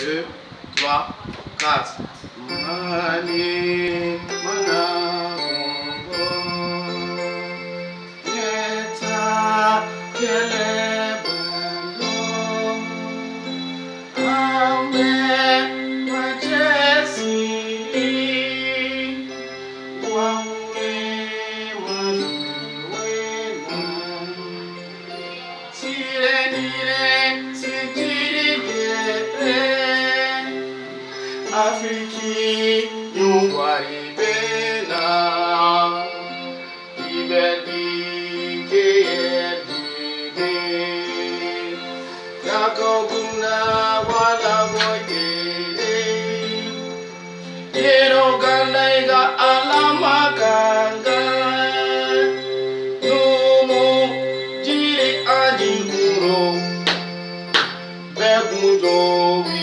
2, 3, 4. Mani, mana, bongo. Yeta, kele, bando. Awe, wajesi. Wawe, wazuwena. Sire, nire, sitirike. Afriki yungwari bena ibedi keyedide yakoguna wala boyede yero gandaiga alamakanga numu jiri adikuro begundo wi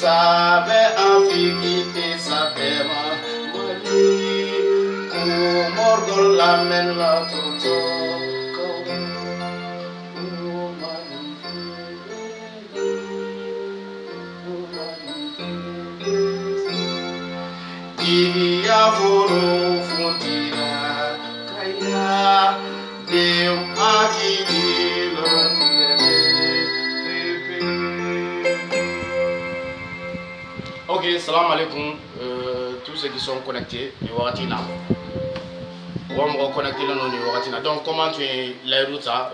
sabe Afriki te sabe Mali kumorgol la men la toto Iria foro frontira kaya Deu akini Ok, salam alaikum tous ceux qui sont connectés, donc comment tu es les routes ça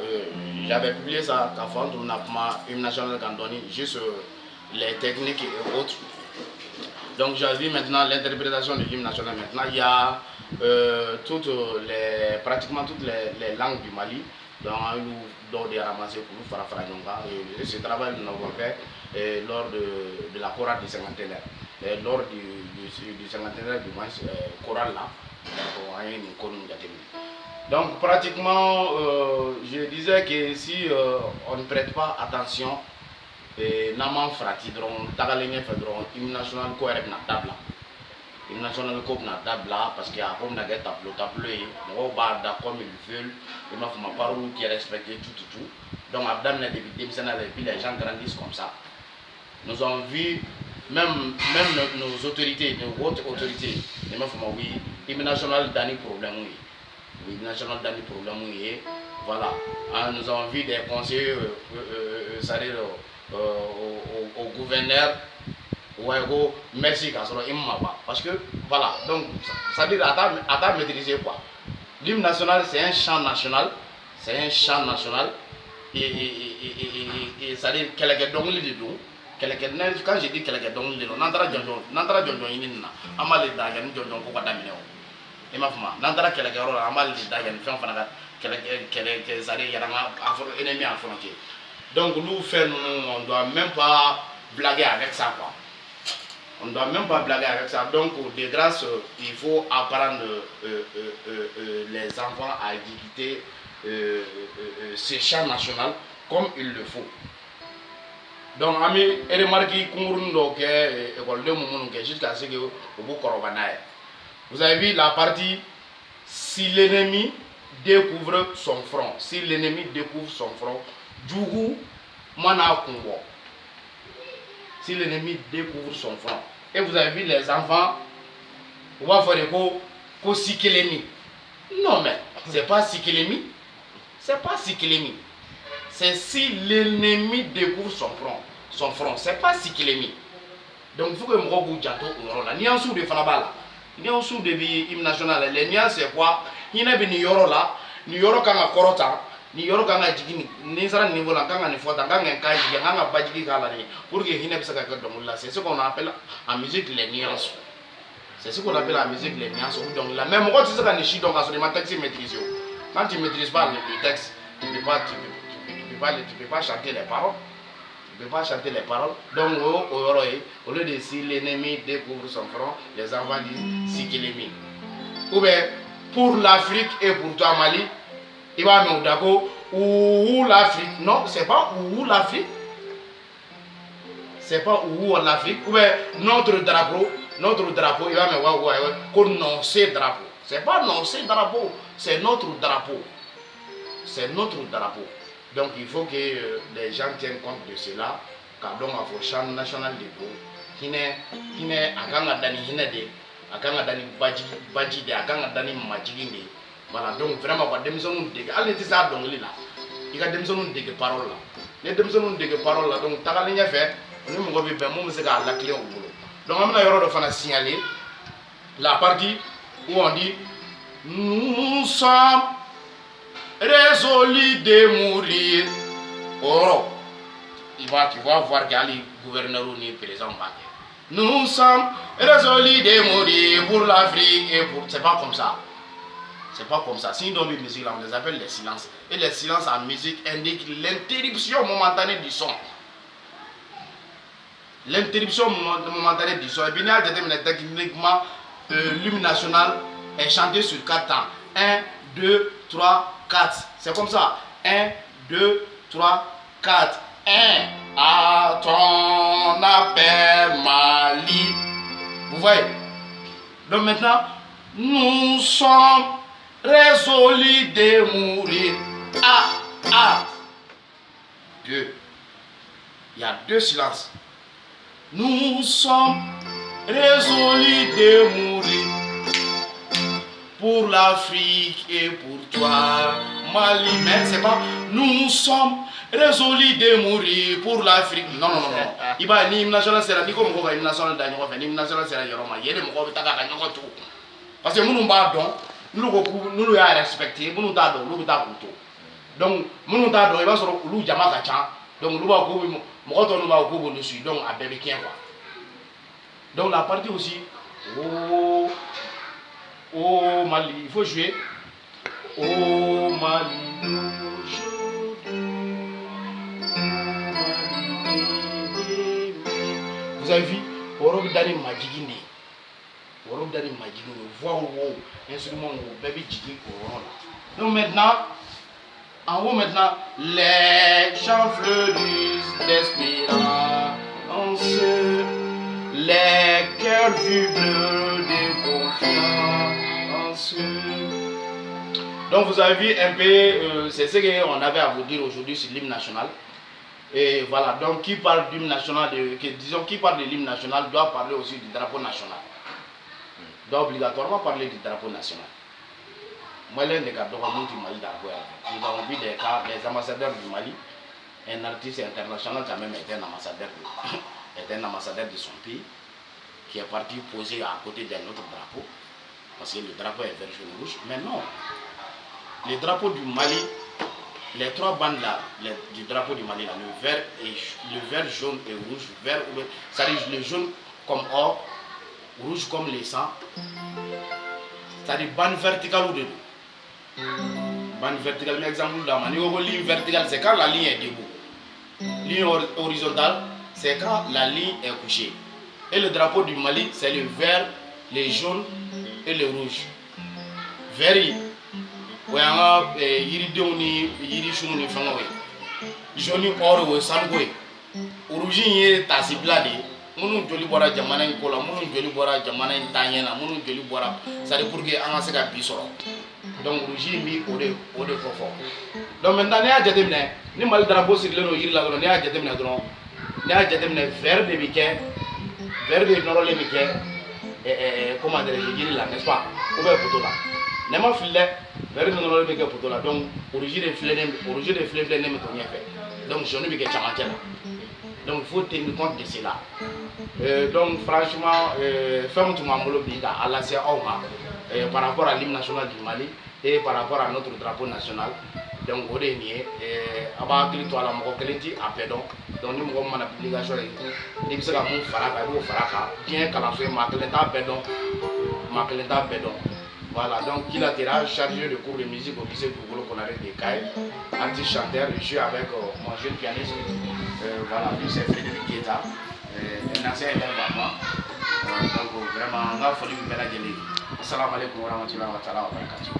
j'avais publié ça quand on a une nationale cantoni juste les techniques et autres. Donc j'ai vu maintenant l'interprétation de l'hymne national. Maintenant il y a pratiquement toutes les langues du Mali dans des ramassés pour nous faire et ce travail nous l'avons fait lors de la chorale du cinquantenaire. Lors du cinquantenaire du moins chorale là, donc pratiquement je disais que si on ne prête pas attention Naman frati dron tagalenge fe dron hymne national ko ereb na table hymne national ko na table parce qu'il y a comme na get tableau mo ba da comme ils veulent il m'a fait ma parole qui est respecté tout donc abdam na depuis démissionnaire et puis les gens grandissent comme ça. Nous avons vu même nos autorités, nos hautes autorités, il m'a fait oui hymne national dani problème oui hymne national dani problème oui voilà. Nous avons vu des conseillers au gouverneur merci parce que voilà donc ça veut dire à maîtriser quoi. L'hymne national c'est un chant national et ça veut dire quand je dis nantara jonjon inina amale dagan jonjon ko kadamino e mafuma nantara keleke ro amale dagan fen fana keleke ça veut dire yaranga ennemi en frontière. Donc nous faisons, on ne doit même pas blaguer avec ça quoi. On ne doit même pas blaguer avec ça. Donc de grâce, il faut apprendre les enfants à exécuter ces chants nationaux comme il le faut. Donc ami et remarquez jusqu'à ce que vous avez vu la partie si l'ennemi découvre son front. Si l'ennemi découvre son front, Djougou, Mana Kongo. Si l'ennemi découvre son front. Et vous avez vu les enfants, on va faire ko Sikelemi. Non mais, c'est pas Sikelemi. C'est pas Sikelemi. C'est si l'ennemi découvre son front. C'est pas Sikelemi. Donc il faut que Mrogo Djato ou la nuance de Fanabala. Nuance de hymne national. Les nuances c'est quoi? Il n'y a pas de Yoro là. Ni Yoro Kanga Korota. Ni yoro kanga jigini ni sara niveau la kanga ni fota kanga nkai kanga bajigi kala ni pour que hine bisa ka donc là c'est ce qu'on appelle en musique les nuances. C'est ce qu'on appelle en musique les nuances. Donc la même quand tu sais quand ni donc sur les textes maîtrisés. Quand tu maîtrises pas le texte, tu peux pas chanter les paroles. Tu peux pas chanter les paroles. Donc au lieu de si l'ennemi découvre son front, les enfants disent si qu'il est mis. Ou bien pour l'Afrique et pour toi Mali, il va me dire où l'Afrique. Non, c'est pas où l'Afrique. C'est pas où l'Afrique. Ou bien notre drapeau, il va me dire non, c'est drapeau. C'est pas non, c'est drapeau, c'est notre drapeau. C'est notre drapeau. Donc il faut que les gens tiennent compte de cela. Car donc il faut chant national de go. Hine akanga dani hine de, akanga dani baji de, akanga dani majigi de. Voilà, donc vraiment quoi, demson nous dégage. Allez c'est ça donc là. Il y a demson nous dégage parole là. Les demson nous dégage parole là. Donc t'as gagné fait. Nous m'en vais bien, moi c'est la clé au boulot. Donc on a eu de faire signaler la partie où on dit nous sommes résolus de mourir. Oh, tu vas voir qu'il y a les gouverneurs ou les présidents. Nous sommes résolus de mourir pour l'Afrique et pour. C'est pas comme ça. C'est pas comme ça. Si nous donnons une musique là, on les appelle les silences. Et les silences en musique indiquent l'interruption momentanée du son. L'interruption momentanée du son. Et puis, il y a techniquement l'hymne national est chanté sur 4 temps. 1, 2, 3, 4. C'est comme ça. 1, 2, 3, 4. 1. À ton appel, Mali. Vous voyez? Donc maintenant, nous sommes résolus de mourir. Ah. 2. Il y a 2 silences. Nous sommes résolus de mourir pour l'Afrique et pour toi, Mali. Mais c'est pas nous sommes résolus de mourir pour l'Afrique. Non. Il va ni national c'est la ni comme quoi national d'ailleurs fait ni national c'est la yoroma. Il y a des gens qui ta tout. Parce que nous pas donc nous le respecter, nous ta donc nous ta tout. Donc nous ta donc il va sur lu jama ka chan. Donc nous va ko mo to nous va ko dessus donc à bébé quoi. Donc la partie aussi oh Mali, il faut jouer. Oh Mali, vous avez vu, Orob Dani Majigine. Orob Dani Majigine, voix au instrument au bébé Jigi Corona. Donc maintenant, en haut maintenant, les chants fleurissent d'espérance, les cœurs vibrent de confiance. Donc vous avez vu un peu, c'est ce qu'on avait à vous dire aujourd'hui sur l'hymne national. Et voilà, donc qui parle d'hymne national, disons qui parle de l'hymne national doit parler aussi du drapeau national. Doit obligatoirement parler du drapeau national. Moi, l'un des cas, nous avons vu des cas, les ambassadeurs du Mali, un artiste international qui a même été un ambassadeur de son pays, qui est parti poser à côté d'un autre drapeau, parce que le drapeau est vert, jaune, rouge. Mais non, le drapeau du Mali, les 3 bandes là, du drapeau du Mali, là, le vert, jaune et rouge, c'est-à-dire le jaune comme or, rouge comme le sang, c'est-à-dire bande verticale ou de dos. Bande verticale, par exemple, la ligne verticale, c'est quand la ligne est debout. Ligne horizontale, c'est quand la ligne est couchée. Et le drapeau du Mali, c'est le vert, le jaune et le rouge. Vert, jaune or sangoé. Rouge est tassi blade. Munu joli bora jamana in kola, munu joli bora jamana in tanyena, munu joli bora. Ça pour que on se gagne bisoro. Donc rouge mi ode fofo. Donc maintenant ne a jatemne, ni mal drapeau sur le yiri la don ne a jatemne don. Ne a jatemne vert de biquet, vert de noro le biquet. Comment dire yiri la, n'est-ce pas? Ou bien photo là. Ne ma file vert de noro le biquet photo là. Donc rouge de fleur ne me connaît fait. Donc je ne biquet chamante là. Donc il faut tenir compte de cela. Donc franchement, femme tout mamolo biga à la par rapport à l'hymne national du Mali et par rapport à notre drapeau national. Donc au dernier, aba klito ala moko klenti apedon. Donc nous avons une obligation et tout. Ni bisaka mon faraka, bien kala so ma klenta pedon. Voilà, donc qui latéral chargé de cours de musique au lycée Gougolo qu'on avait des cailles, artiste chanteur, je suis avec mon jeune pianiste, voilà, lui c'est Frédéric Guetta, un ancien élève à moi, donc vraiment, on a fallu me mettre à Assalamu alaikum wa rahmatullahi wa barakatuh.